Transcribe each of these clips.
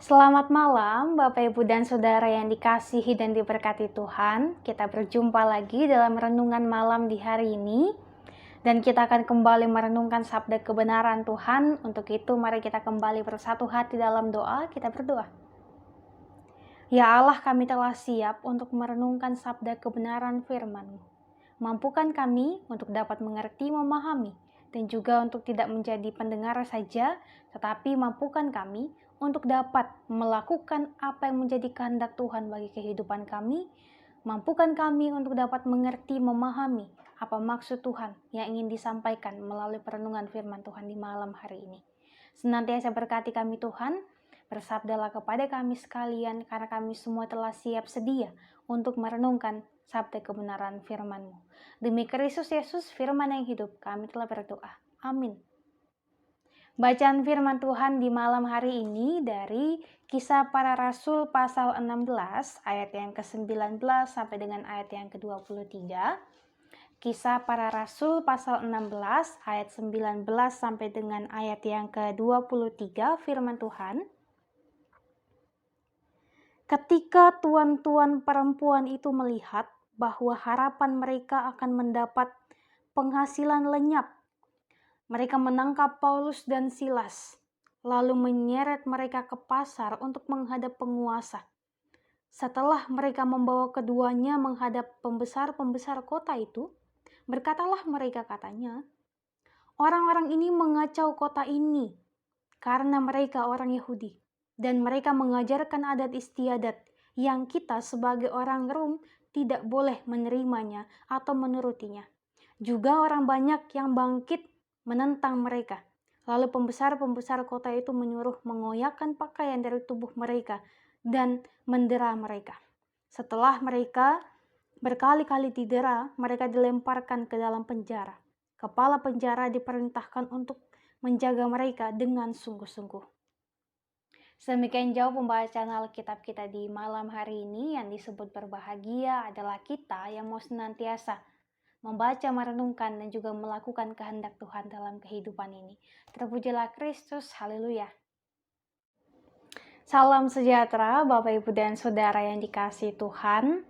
Selamat malam, Bapak, Ibu, dan Saudara yang dikasihi dan diberkati Tuhan. Kita berjumpa lagi dalam renungan malam di hari ini. Dan kita akan kembali merenungkan sabda kebenaran Tuhan. Untuk itu, mari kita kembali bersatu hati dalam doa. Kita berdoa. Ya Allah, kami telah siap untuk merenungkan sabda kebenaran firman-Mu. Mampukan kami untuk dapat mengerti, memahami, dan juga untuk tidak menjadi pendengar saja, tetapi mampukan kami untuk dapat melakukan apa yang menjadi kehendak Tuhan bagi kehidupan kami. Mampukan kami untuk dapat mengerti, memahami apa maksud Tuhan yang ingin disampaikan melalui perenungan firman Tuhan di malam hari ini. Senantiasa berkati kami Tuhan, bersabdalah kepada kami sekalian, karena kami semua telah siap sedia untuk merenungkan sabda kebenaran firman-Mu. Demi Kristus Yesus, firman yang hidup, kami telah berdoa. Amin. Bacaan firman Tuhan di malam hari ini dari Kisah Para Rasul pasal 16 ayat yang ke-19 sampai dengan ayat yang ke-23. Kisah Para Rasul pasal 16 ayat 19 sampai dengan ayat yang ke-23, firman Tuhan. Ketika tuan-tuan perempuan itu melihat bahwa harapan mereka akan mendapat penghasilan lenyap, mereka menangkap Paulus dan Silas, lalu menyeret mereka ke pasar untuk menghadap penguasa. Setelah mereka membawa keduanya menghadap pembesar-pembesar kota itu, berkatalah mereka, katanya, "Orang-orang ini mengacau kota ini karena mereka orang Yahudi, dan mereka mengajarkan adat istiadat yang kita sebagai orang Rom tidak boleh menerimanya atau menurutinya. Juga orang banyak yang bangkit menentang mereka. Lalu pembesar-pembesar kota itu menyuruh mengoyakkan pakaian dari tubuh mereka dan mendera mereka. Setelah mereka berkali-kali didera, mereka dilemparkan ke dalam penjara. Kepala penjara diperintahkan untuk menjaga mereka dengan sungguh-sungguh." Sedemikian jauh pembacaan Alkitab kita di malam hari ini. Yang disebut berbahagia adalah kita yang mau senantiasa membaca, merenungkan, dan juga melakukan kehendak Tuhan dalam kehidupan ini. Terpujilah Kristus, haleluya. Salam sejahtera Bapak, Ibu, dan Saudara yang dikasihi Tuhan.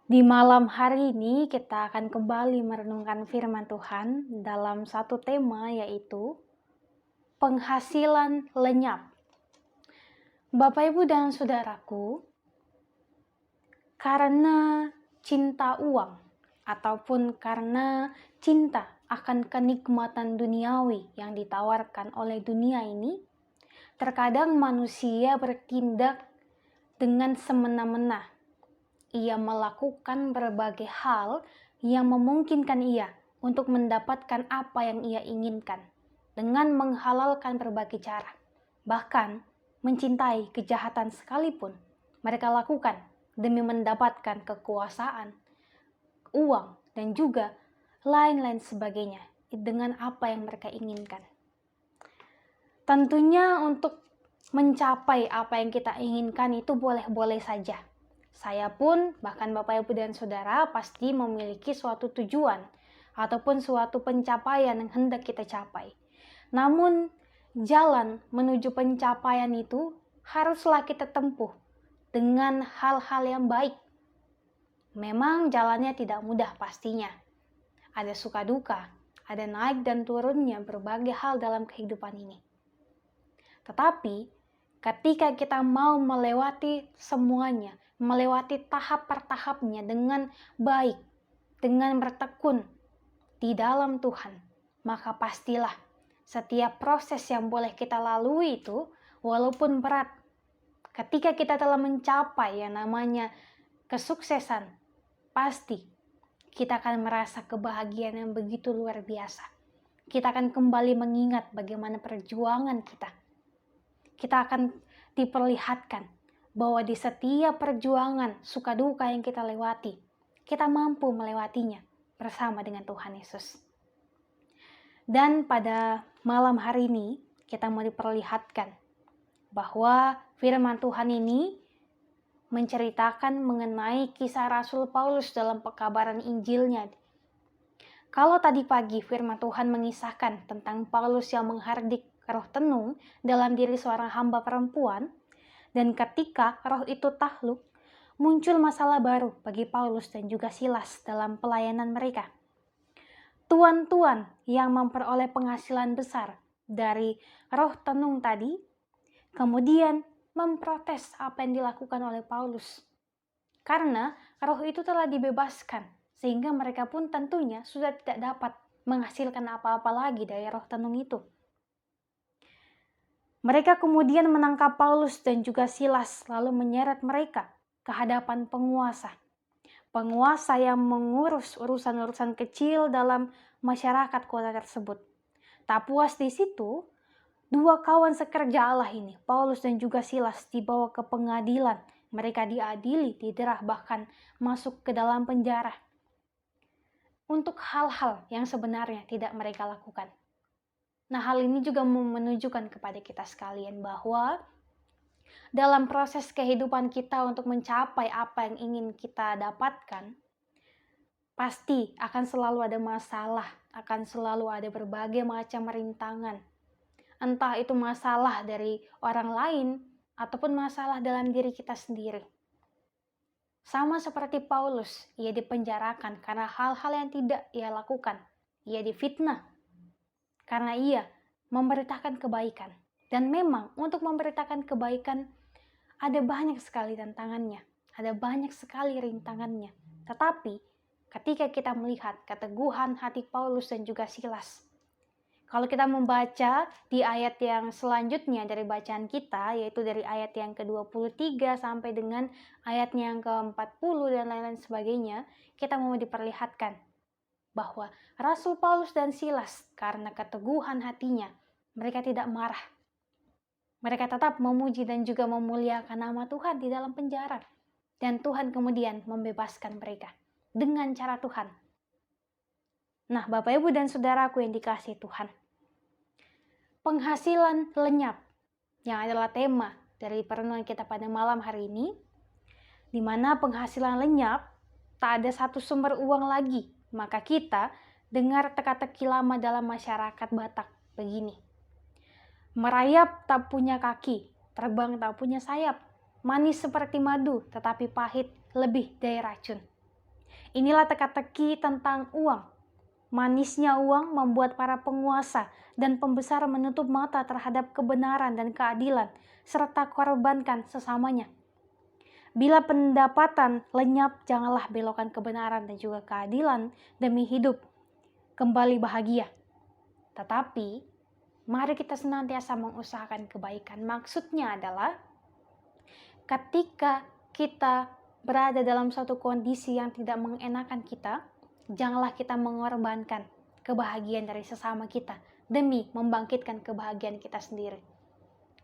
Di malam hari ini kita akan kembali merenungkan firman Tuhan dalam satu tema, yaitu penghasilan lenyap. Bapak, Ibu, dan Saudaraku, karena cinta uang ataupun karena cinta akan kenikmatan duniawi yang ditawarkan oleh dunia ini, terkadang manusia bertindak dengan semena-mena. Ia melakukan berbagai hal yang memungkinkan ia untuk mendapatkan apa yang ia inginkan dengan menghalalkan berbagai cara. Bahkan mencintai kejahatan sekalipun mereka lakukan demi mendapatkan kekuasaan, uang, dan juga lain-lain sebagainya dengan apa yang mereka inginkan. Tentunya untuk mencapai apa yang kita inginkan itu boleh-boleh saja. Saya pun, bahkan Bapak, Ibu, dan Saudara pasti memiliki suatu tujuan ataupun suatu pencapaian yang hendak kita capai. Namun, jalan menuju pencapaian itu haruslah kita tempuh dengan hal-hal yang baik. Memang jalannya tidak mudah pastinya. Ada suka duka, ada naik dan turunnya berbagai hal dalam kehidupan ini. Tetapi ketika kita mau melewati semuanya, melewati tahap per tahapnya dengan baik, dengan bertekun di dalam Tuhan, maka pastilah setiap proses yang boleh kita lalui itu, walaupun berat, ketika kita telah mencapai yang namanya kesuksesan, pasti kita akan merasa kebahagiaan yang begitu luar biasa. Kita akan kembali mengingat bagaimana perjuangan kita. Kita akan diperlihatkan bahwa di setiap perjuangan suka duka yang kita lewati, kita mampu melewatinya bersama dengan Tuhan Yesus. Dan pada malam hari ini kita mau diperlihatkan bahwa firman Tuhan ini menceritakan mengenai kisah Rasul Paulus dalam pekabaran Injilnya. Kalau tadi pagi firman Tuhan mengisahkan tentang Paulus yang menghardik roh tenung dalam diri seorang hamba perempuan, dan ketika roh itu takluk, muncul masalah baru bagi Paulus dan juga Silas dalam pelayanan mereka. Tuan-tuan yang memperoleh penghasilan besar dari roh tenung tadi, kemudian memprotes apa yang dilakukan oleh Paulus. Karena roh itu telah dibebaskan, sehingga mereka pun tentunya sudah tidak dapat menghasilkan apa-apa lagi dari roh tenung itu. Mereka kemudian menangkap Paulus dan juga Silas, lalu menyeret mereka ke hadapan penguasa. Penguasa yang mengurus urusan-urusan kecil dalam masyarakat kota tersebut. Tak puas di situ, dua kawan sekerja Allah ini, Paulus dan juga Silas, dibawa ke pengadilan. Mereka diadili, diderah, bahkan masuk ke dalam penjara untuk hal-hal yang sebenarnya tidak mereka lakukan. Nah, hal ini juga menunjukkan kepada kita sekalian bahwa dalam proses kehidupan kita untuk mencapai apa yang ingin kita dapatkan, pasti akan selalu ada masalah, akan selalu ada berbagai macam rintangan. Entah itu masalah dari orang lain, ataupun masalah dalam diri kita sendiri. Sama seperti Paulus, ia dipenjarakan karena hal-hal yang tidak ia lakukan. Ia difitnah karena ia memberitakan kebaikan. Dan memang untuk memberitakan kebaikan ada banyak sekali tantangannya, ada banyak sekali rintangannya. Tetapi ketika kita melihat keteguhan hati Paulus dan juga Silas, kalau kita membaca di ayat yang selanjutnya dari bacaan kita, yaitu dari ayat yang ke-23 sampai dengan ayatnya yang ke-40 dan lain-lain sebagainya, kita mau diperlihatkan bahwa Rasul Paulus dan Silas, karena keteguhan hatinya, mereka tidak marah. Mereka tetap memuji dan juga memuliakan nama Tuhan di dalam penjara. Dan Tuhan kemudian membebaskan mereka dengan cara Tuhan. Nah, Bapak, Ibu, dan Saudaraku yang dikasihi Tuhan, penghasilan lenyap yang adalah tema dari perenungan kita pada malam hari ini, di mana penghasilan lenyap, tak ada satu sumber uang lagi. Maka kita dengar teka-teki lama dalam masyarakat Batak begini. Merayap tak punya kaki, terbang tak punya sayap, manis seperti madu tetapi pahit lebih dari racun. Inilah teka-teki tentang uang. Manisnya uang membuat para penguasa dan pembesar menutup mata terhadap kebenaran dan keadilan, serta korbankan sesamanya. Bila pendapatan lenyap, janganlah belokkan kebenaran dan juga keadilan demi hidup kembali bahagia. Tetapi, mari kita senantiasa mengusahakan kebaikan. Maksudnya adalah, ketika kita berada dalam suatu kondisi yang tidak mengenakan kita, janganlah kita mengorbankan kebahagiaan dari sesama kita demi membangkitkan kebahagiaan kita sendiri.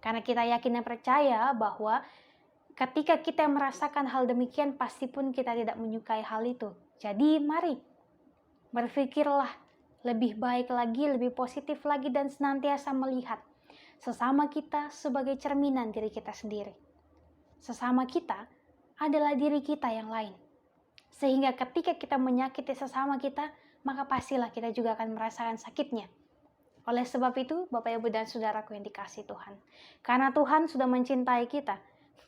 Karena kita yakin dan percaya bahwa ketika kita merasakan hal demikian, pasti pun kita tidak menyukai hal itu. Jadi mari berpikirlah lebih baik lagi, lebih positif lagi, dan senantiasa melihat sesama kita sebagai cerminan diri kita sendiri. Sesama kita adalah diri kita yang lain. Sehingga ketika kita menyakiti sesama kita, maka pastilah kita juga akan merasakan sakitnya. Oleh sebab itu, Bapak, Ibu, dan Saudaraku yang dikasihi Tuhan, karena Tuhan sudah mencintai kita,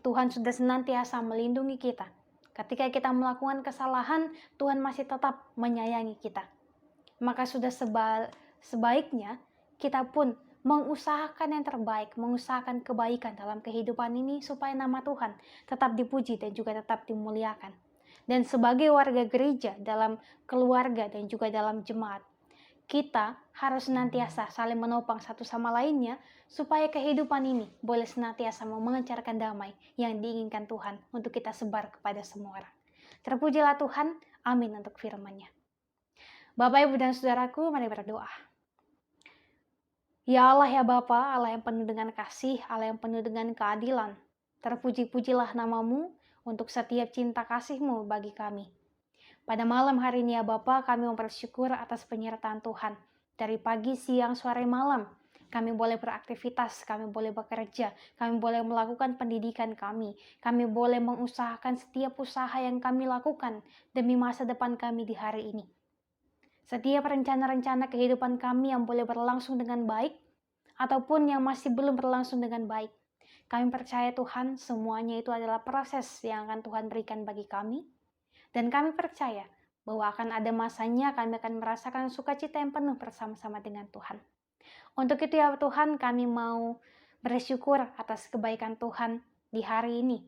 Tuhan sudah senantiasa melindungi kita. Ketika kita melakukan kesalahan, Tuhan masih tetap menyayangi kita. Maka sudah sebaiknya kita pun mengusahakan yang terbaik, mengusahakan kebaikan dalam kehidupan ini supaya nama Tuhan tetap dipuji dan juga tetap dimuliakan. Dan sebagai warga gereja dalam keluarga dan juga dalam jemaat, kita harus senantiasa saling menopang satu sama lainnya supaya kehidupan ini boleh senantiasa memancarkan damai yang diinginkan Tuhan untuk kita sebar kepada semua orang. Terpujilah Tuhan, amin untuk firman-Nya. Bapak, Ibu, dan Saudaraku, mari berdoa. Ya Allah, ya Bapa, Allah yang penuh dengan kasih, Allah yang penuh dengan keadilan, terpuji-pujilah nama-Mu untuk setiap cinta kasih-Mu bagi kami. Pada malam hari ini ya Bapa, kami bersyukur atas penyertaan Tuhan. Dari pagi, siang, sore, malam, kami boleh beraktivitas, kami boleh bekerja, kami boleh melakukan pendidikan kami boleh mengusahakan setiap usaha yang kami lakukan demi masa depan kami di hari ini. Setiap rencana-rencana kehidupan kami yang boleh berlangsung dengan baik, ataupun yang masih belum berlangsung dengan baik. Kami percaya Tuhan, semuanya itu adalah proses yang akan Tuhan berikan bagi kami. Dan kami percaya bahwa akan ada masanya kami akan merasakan sukacita yang penuh bersama-sama dengan Tuhan. Untuk itu ya Tuhan, kami mau bersyukur atas kebaikan Tuhan di hari ini.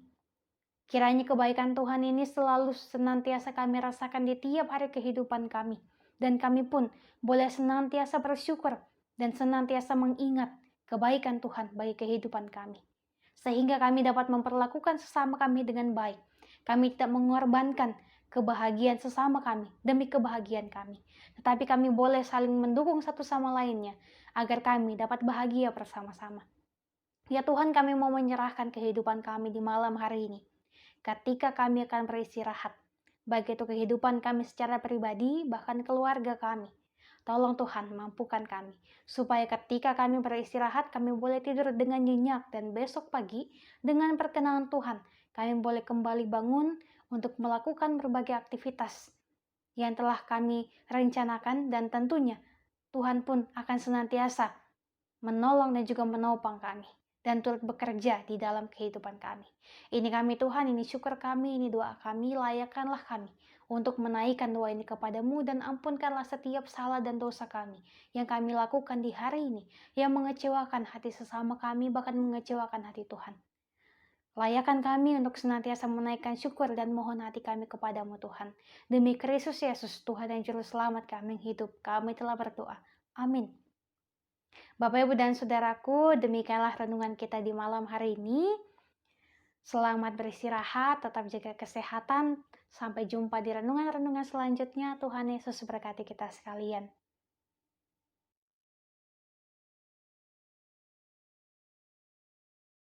Kiranya kebaikan Tuhan ini selalu senantiasa kami rasakan di tiap hari kehidupan kami. Dan kami pun boleh senantiasa bersyukur dan senantiasa mengingat kebaikan Tuhan bagi kehidupan kami. Sehingga kami dapat memperlakukan sesama kami dengan baik. Kami tidak mengorbankan kebahagiaan sesama kami demi kebahagiaan kami. Tetapi kami boleh saling mendukung satu sama lainnya agar kami dapat bahagia bersama-sama. Ya Tuhan, kami mau menyerahkan kehidupan kami di malam hari ini. Ketika kami akan beristirahat, baik itu kehidupan kami secara pribadi, bahkan keluarga kami. Tolong Tuhan, mampukan kami, supaya ketika kami beristirahat, kami boleh tidur dengan nyenyak, dan besok pagi, dengan perkenan Tuhan, kami boleh kembali bangun untuk melakukan berbagai aktivitas yang telah kami rencanakan, dan tentunya Tuhan pun akan senantiasa menolong dan juga menopang kami, dan turut bekerja di dalam kehidupan kami. Ini kami Tuhan, ini syukur kami, ini doa kami, layakkanlah kami untuk menaikkan doa ini kepadamu, dan ampunkanlah setiap salah dan dosa kami yang kami lakukan di hari ini, yang mengecewakan hati sesama kami, bahkan mengecewakan hati Tuhan. Layakkan kami untuk senantiasa menaikkan syukur dan mohon hati kami kepadamu Tuhan. Demi Kristus Yesus, Tuhan dan Juru Selamat kami yang hidup, kami telah berdoa. Amin. Bapak, Ibu, dan Saudaraku, demikianlah renungan kita di malam hari ini. Selamat beristirahat, tetap jaga kesehatan. Sampai jumpa di renungan-renungan selanjutnya. Tuhan Yesus berkati kita sekalian.